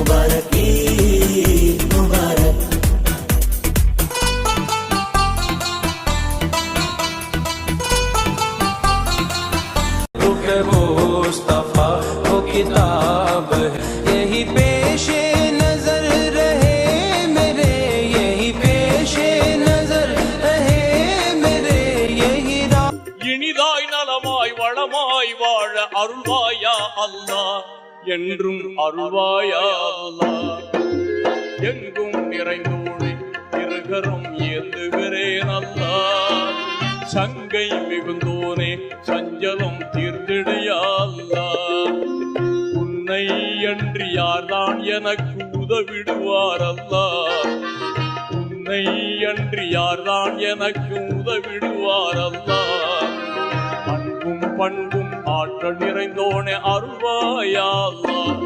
Mubarak Eid Mubarak. Mustafa वो किताब है, यही पेशे नजर रहे मेरे, यही पेशे नजर रहे मेरे, यही இனிதாய் நலமாய் வளமாய் வாழ அருள்வாயா அல்லாஹ், என்றும் அருள்வாயா அல்லாஹ். எங்கும் நிறைந்தோடு இருகரம் ஏந்துகிறேன் அல்லாஹ், சங்கை மிகுந்தோனே சஞ்சலம் தீர்த்திடையா அல்லாஹ். உன்னை அன்றி யார்தான் எனக்கு உதவிடுவார் அல்லாஹ், உன்னை அன்றி யார்தான் எனக்கு உதவிடுவார் அல்லாஹ். அன்பும் பண்பும் ஆற்றல் நிறைந்தோனே அருள்வாயா அல்லாஹ்.